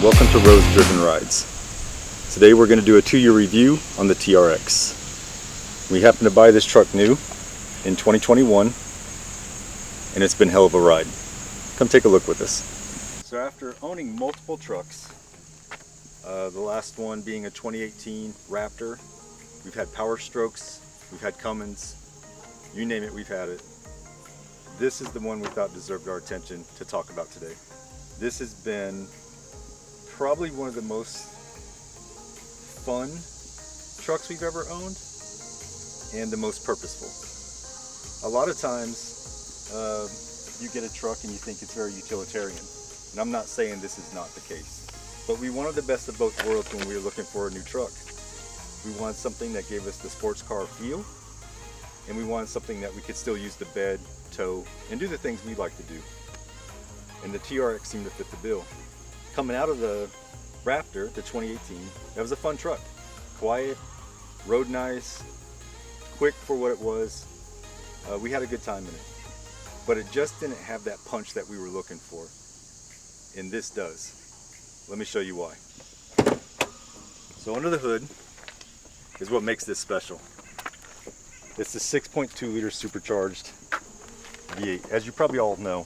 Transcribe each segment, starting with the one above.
welcome to Rose Driven Rides. Today we're going to do a 2-year review on the TRX. We happened to buy this truck new in 2021 and it's been hell of a ride. Come take a look with us. So after owning multiple trucks, the last one being a 2018 Raptor, we've had Power Strokes, we've had Cummins, you name it, we've had it. This is the one we thought deserved our attention to talk about today. This has been probably one of the most fun trucks we've ever owned and the most purposeful. A lot of times you get a truck and you think it's very utilitarian, and I'm not saying this is not the case, but we wanted the best of both worlds when we were looking for a new truck. We wanted something that gave us the sports car feel, and we wanted something that we could still use to bed, tow, and do the things we like to do. And the TRX seemed to fit the bill. Coming out of the Raptor, the 2018, that was a fun truck. Quiet, rode nice, quick for what it was. We had a good time in it. But it just didn't have that punch that we were looking for. And this does. Let me show you why. So under the hood is what makes this special. It's the 6.2 liter supercharged V8, as you probably all know.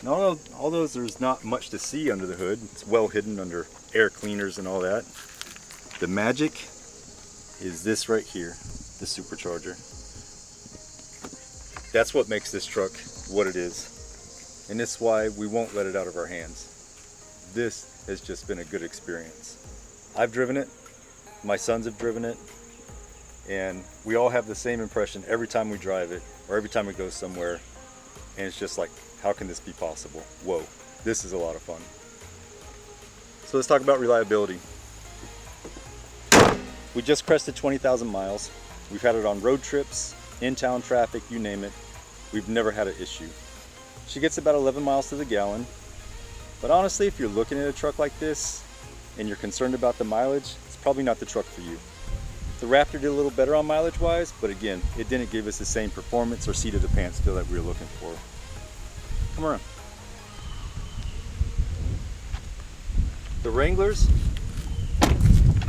Now, although there's not much to see under the hood, it's well hidden under air cleaners and all that. The magic is this right here, the supercharger. That's what makes this truck what it is. And that's why we won't let it out of our hands. This has just been a good experience. I've driven it, my sons have driven it, and we all have the same impression every time we drive it or every time we go somewhere. And it's just like, how can this be possible? Whoa, this is a lot of fun. So let's talk about reliability. We just crested 20,000 miles. We've had it on road trips, in-town traffic, you name it. We've never had an issue. She gets about 11 miles to the gallon. But honestly, if you're looking at a truck like this and you're concerned about the mileage, it's probably not the truck for you. The Raptor did a little better on mileage wise, but again, it didn't give us the same performance or seat of the pants feel that we were looking for. Come around. The Wranglers,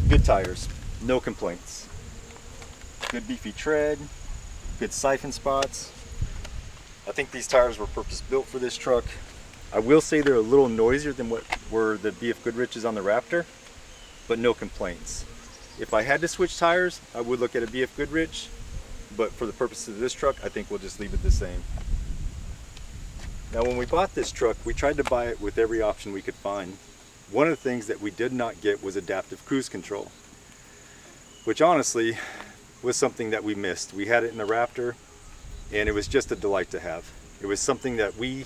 good tires, no complaints. Good beefy tread, good siphon spots. I think these tires were purpose built for this truck. I will say they're a little noisier than what were the BF Goodrich's on the Raptor, but no complaints. If I had to switch tires, I would look at a BF Goodrich, but for the purpose of this truck, I think we'll just leave it the same. Now, when we bought this truck, we tried to buy it with every option we could find. One of the things that we did not get was adaptive cruise control, which honestly was something that we missed. We had it in the Raptor, and it was just a delight to have. It was something that we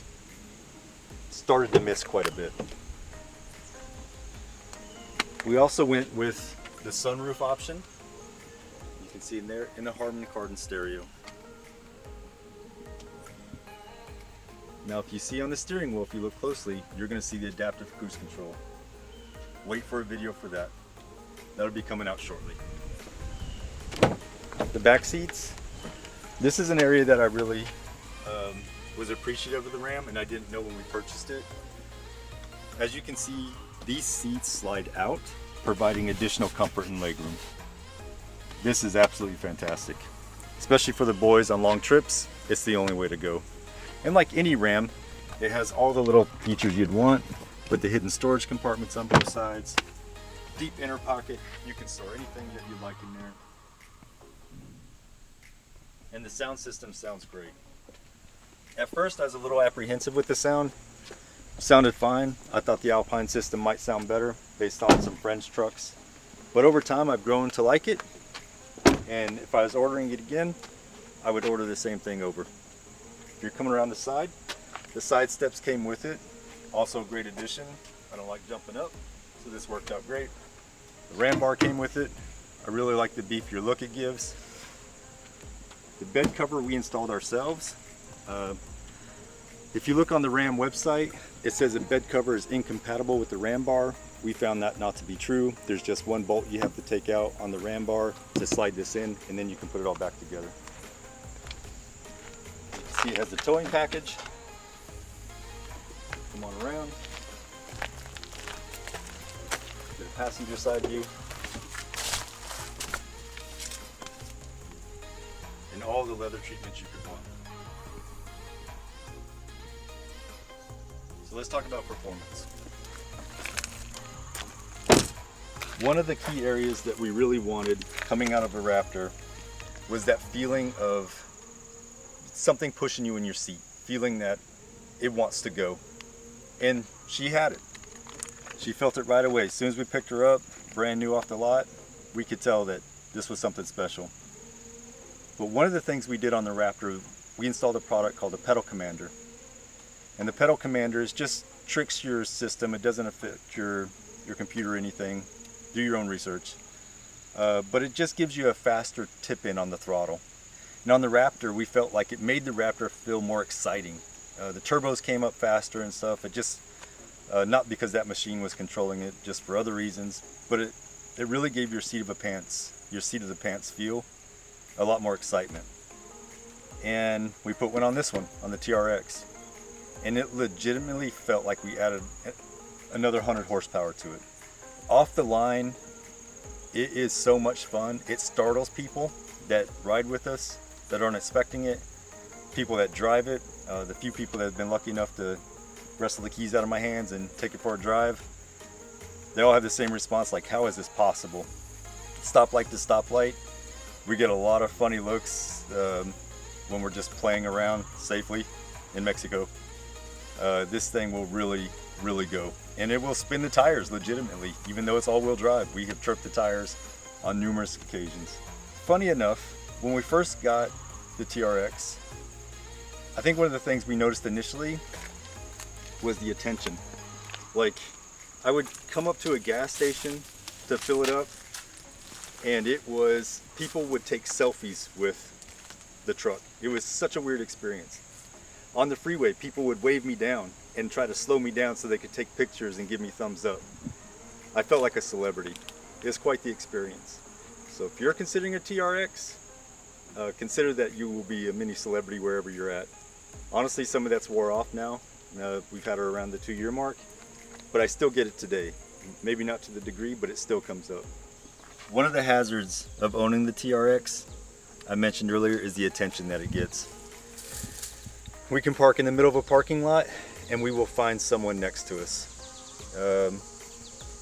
started to miss quite a bit. We also went with the sunroof option. You can see in there, in the Harman Kardon stereo. Now, if you see on the steering wheel, if you look closely, you're going to see the adaptive cruise control. Wait for a video for that. That'll be coming out shortly. The back seats. This is an area that I really was appreciative of the Ram, and I didn't know when we purchased it. As you can see, these seats slide out, providing additional comfort and legroom. This is absolutely fantastic. Especially for the boys on long trips, it's the only way to go. And like any Ram, it has all the little features you'd want, with the hidden storage compartments on both sides, deep inner pocket, you can store anything that you'd like in there. And the sound system sounds great. At first I was a little apprehensive with the sound. It sounded fine. I thought the Alpine system might sound better based on some French trucks. But over time I've grown to like it, and if I was ordering it again, I would order the same thing over. If you're coming around the side steps came with it. Also a great addition. I don't like jumping up, so this worked out great. The Ram bar came with it. I really like the beefier look it gives. The bed cover we installed ourselves. If you look on the Ram website, it says the bed cover is incompatible with the Ram bar. We found that not to be true. There's just one bolt you have to take out on the Ram bar to slide this in, and then you can put it all back together. See, it has the towing package. Come on around. passenger side view. And all the leather treatments you could want. So let's talk about performance. One of the key areas that we really wanted coming out of a Raptor was that feeling of something pushing you in your seat, feeling that it wants to go. And she had it. She felt it right away. As soon as we picked her up, brand new off the lot, we could tell that this was something special. But one of the things we did on the Raptor, we installed a product called the Pedal Commander. And the Pedal Commander is just tricks your system. It doesn't affect your computer or anything. Do your own research. But it just gives you a faster tip in on the throttle. And on the Raptor, we felt like it made the Raptor feel more exciting. The turbos came up faster and stuff. It just, not because that machine was controlling it, just for other reasons, but it really gave your seat of the pants feel a lot more excitement. And we put one on this one, on the TRX. And it legitimately felt like we added another 100 horsepower to it. Off the line, it is so much fun. It startles people that ride with us that aren't expecting it, people that drive it, the few people that have been lucky enough to wrestle the keys out of my hands and take it for a drive. They all have the same response, like, how is this possible? Stoplight to stoplight, we get a lot of funny looks when we're just playing around safely in Mexico. This thing will really go. And it will spin the tires legitimately, even though it's all-wheel drive. We have tripped the tires on numerous occasions. Funny enough, when we first got the TRX, I think one of the things we noticed initially was the attention. Like, I would come up to a gas station to fill it up, and people would take selfies with the truck. It was such a weird experience. On the freeway, people would wave me down and try to slow me down so they could take pictures and give me thumbs up. I felt like a celebrity. It was quite the experience. So if you're considering a TRX, consider that you will be a mini celebrity wherever you're at. Honestly, some of that's wore off now. We've had her around the 2-year mark, but I still get it today. Maybe not to the degree, but it still comes up. One of the hazards of owning the TRX, I mentioned earlier, is the attention that it gets. We can park in the middle of a parking lot and we will find someone next to us.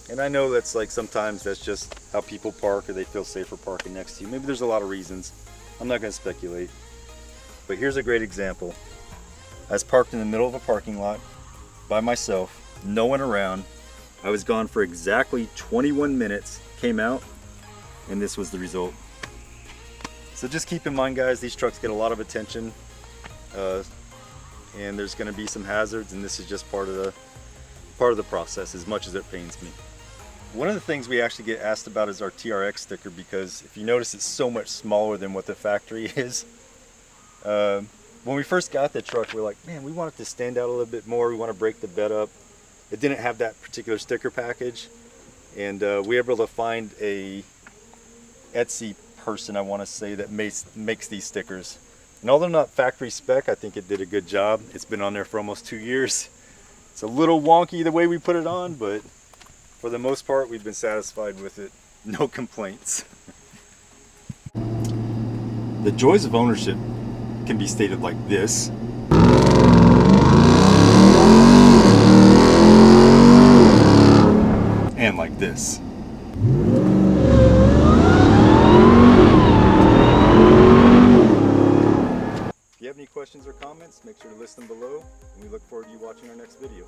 And I know that's like, sometimes that's just how people park, or they feel safer parking next to you. Maybe there's a lot of reasons. I'm not going to speculate. But here's a great example. I was parked in the middle of a parking lot by myself, no one around. I was gone for exactly 21 minutes, came out, and this was the result. So just keep in mind, guys, these trucks get a lot of attention. And there's going to be some hazards, and this is just part of the process, as much as it pains me. One of the things we actually get asked about is our TRX sticker, because if you notice, it's so much smaller than what the factory is. When we first got the truck, we're like, man, we want it to stand out a little bit more. We want to break the bed up. It didn't have that particular sticker package, and we were able to find a Etsy person, I want to say, that makes these stickers. And although not factory spec, I think it did a good job. It's been on there for almost 2 years. It's a little wonky the way we put it on, but for the most part, we've been satisfied with it. No complaints. The joys of ownership can be stated like this. And like this. If you have any questions or comments, make sure to list them below, and we look forward to you watching our next video.